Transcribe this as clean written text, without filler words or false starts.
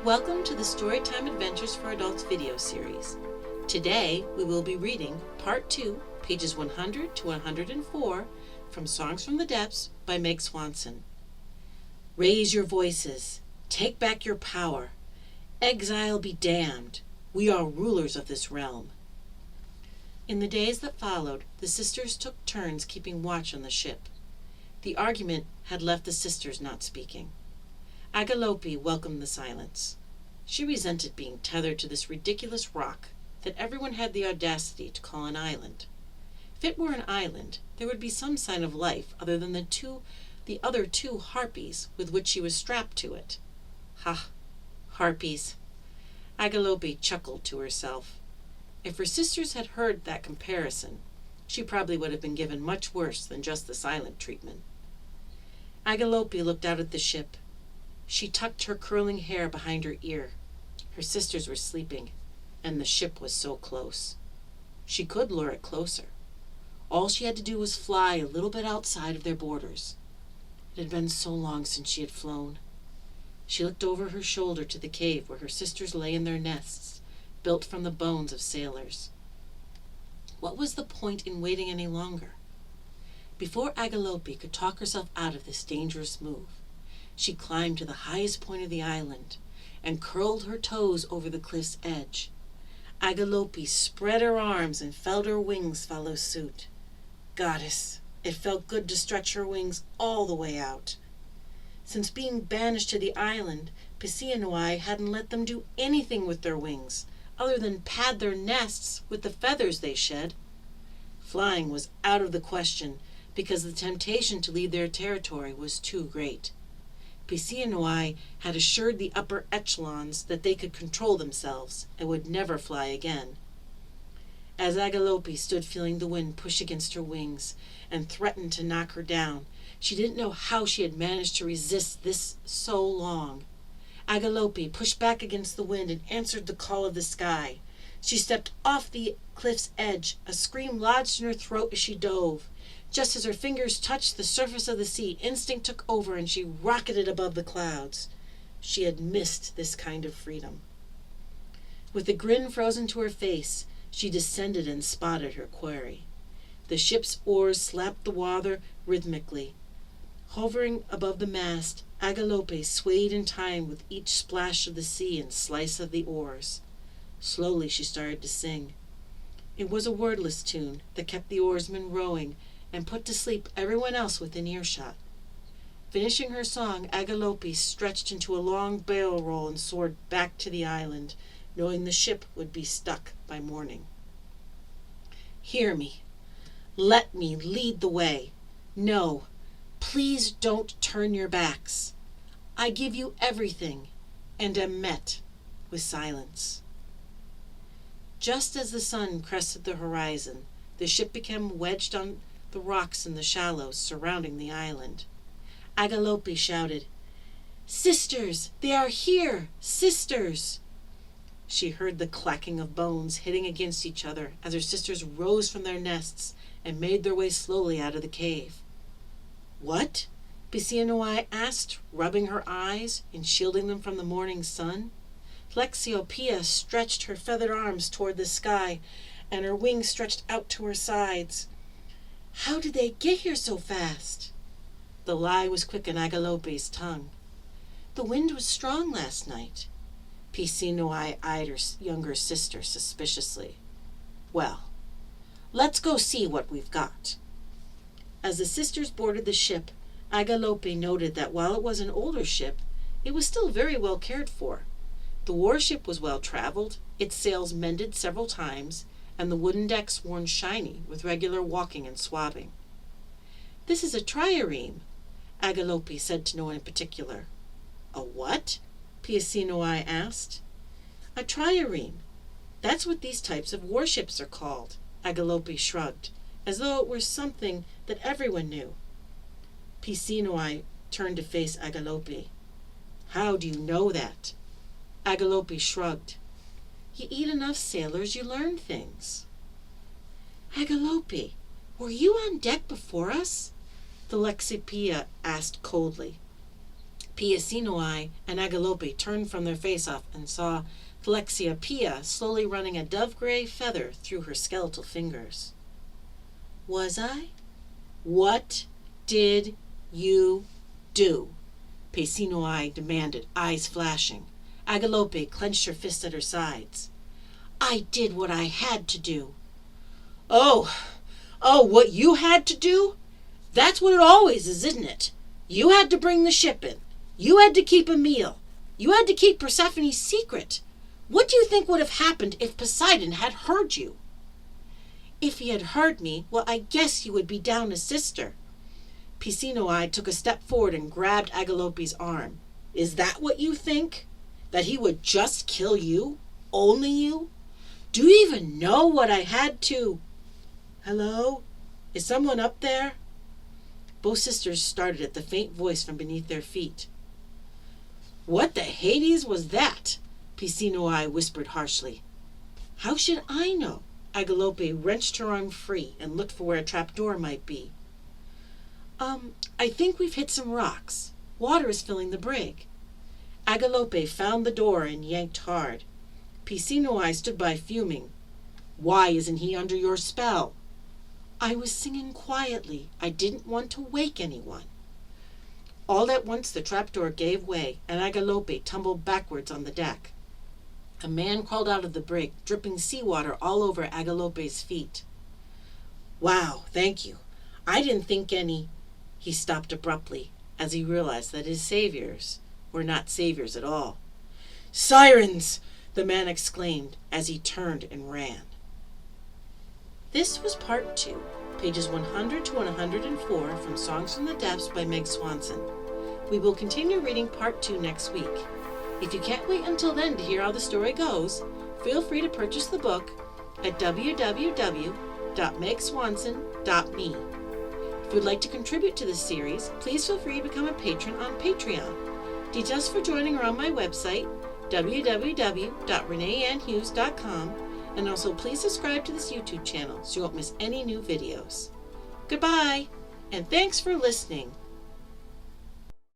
Welcome to the Storytime Adventures for Adults video series. Today we will be reading Part 2, pages 100 to 104 from Songs from the Depths by Meg Swanson. Raise your voices. Take back your power. Exile be damned. We are rulers of this realm. In the days that followed, the sisters took turns keeping watch on the ship. The argument had left the sisters not speaking. Agalope welcomed the silence. She resented being tethered to this ridiculous rock that everyone had the audacity to call an island. If it were an island, there would be some sign of life other than the other two harpies with which she was strapped to it. Ha! Harpies! Agalope chuckled to herself. If her sisters had heard that comparison, she probably would have been given much worse than just the silent treatment. Agalope looked out at the ship. She tucked her curling hair behind her ear. Her sisters were sleeping, and the ship was so close. She could lure it closer. All she had to do was fly a little bit outside of their borders. It had been so long since she had flown. She looked over her shoulder to the cave where her sisters lay in their nests, built from the bones of sailors. What was the point in waiting any longer? Before Agalope could talk herself out of this dangerous move, she climbed to the highest point of the island and curled her toes over the cliff's edge. Agalope spread her arms and felt her wings follow suit. Goddess, it felt good to stretch her wings all the way out. Since being banished to the island, Peisinoe hadn't let them do anything with their wings other than pad their nests with the feathers they shed. Flying was out of the question because the temptation to leave their territory was too great. Peisinoe had assured the upper echelons that they could control themselves and would never fly again. As Agalope stood feeling the wind push against her wings and threatened to knock her down, she didn't know how she had managed to resist this so long. Agalope pushed back against the wind and answered the call of the sky. She stepped off the cliff's edge. A scream lodged in her throat as she dove. Just as her fingers touched the surface of the sea, instinct took over and she rocketed above the clouds. She had missed this kind of freedom. With a grin frozen to her face, she descended and spotted her quarry. The ship's oars slapped the water rhythmically. Hovering above the mast, Agalope swayed in time with each splash of the sea and slice of the oars. Slowly she started to sing. It was a wordless tune that kept the oarsmen rowing and put to sleep everyone else within earshot. Finishing her song, Agalope stretched into a long barrel roll and soared back to the island, knowing the ship would be stuck by morning. Hear me. Let me lead the way. No, please don't turn your backs. I give you everything, and am met with silence. Just as the sun crested the horizon, the ship became wedged on the rocks in the shallows surrounding the island. Agalope shouted, "Sisters, they are here! Sisters!" She heard the clacking of bones hitting against each other as her sisters rose from their nests and made their way slowly out of the cave. "What?" Peisinoe asked, rubbing her eyes and shielding them from the morning sun. Lexiopeia stretched her feathered arms toward the sky, and her wings stretched out to her sides. "How did they get here so fast?" The lie was quick on Agalope's tongue. "The wind was strong last night." Peisinoe eyed her younger sister suspiciously. "Well, let's go see what we've got." As the sisters boarded the ship, Agalope noted that while it was an older ship, it was still very well cared for. The warship was well traveled, its sails mended several times, and the wooden decks worn shiny with regular walking and swabbing. "This is a trireme," Agalope said to no one in particular. "A what?" Peisinoe asked. "A trireme. That's what these types of warships are called," Agalope shrugged, as though it were something that everyone knew. Peisinoe turned to face Agalope. "How do you know that?" Agalope shrugged. "You eat enough sailors, you learn things." "Agalope, were you on deck before us?" the Lexiopeia asked coldly. Peisinoe and Agalope turned from their face-off and saw Pia slowly running a dove-gray feather through her skeletal fingers. Was I? What did you do? Peisinoe demanded, eyes flashing. Agalope clenched her fists at her sides. I did what I had to do. Oh, what you had to do? That's what it always is, isn't it? You had to bring the ship in. You had to keep a meal. You had to keep Persephone's secret. What do you think would have happened if Poseidon had heard you? If he had heard me, well, I guess you would be down a sister. Peisinoe took a step forward and grabbed Agalope's arm. Is that what you think? That he would just kill you? Only you? Do you even know what I had to? Hello? Is someone up there? Both sisters started at the faint voice from beneath their feet. What the Hades was that? Peisinoe whispered harshly. How should I know? Agalope wrenched her arm free and looked for where a trapdoor might be. I think we've hit some rocks. Water is filling the brig. Agalope found the door and yanked hard. Peisinoe stood by fuming. Why isn't he under your spell? I was singing quietly. I didn't want to wake anyone. All at once the trapdoor gave way, and Agalope tumbled backwards on the deck. A man crawled out of the brig, dripping seawater all over Agalope's feet. Wow, thank you. I didn't think any... He stopped abruptly, as he realized that his saviors were not saviors at all. Sirens! The man exclaimed as he turned and ran. This was part 2, pages 100 to 104 from Songs from the Depths by Meg Swanson. We will continue reading part 2 next week. If you can't wait until then to hear how the story goes, feel free to purchase the book at www.megswanson.me. If you would like to contribute to this series, please feel free to become a patron on Patreon. Details for joining are on my website, www.reneeannhughes.com, and also please subscribe to this YouTube channel so you won't miss any new videos. Goodbye, and thanks for listening.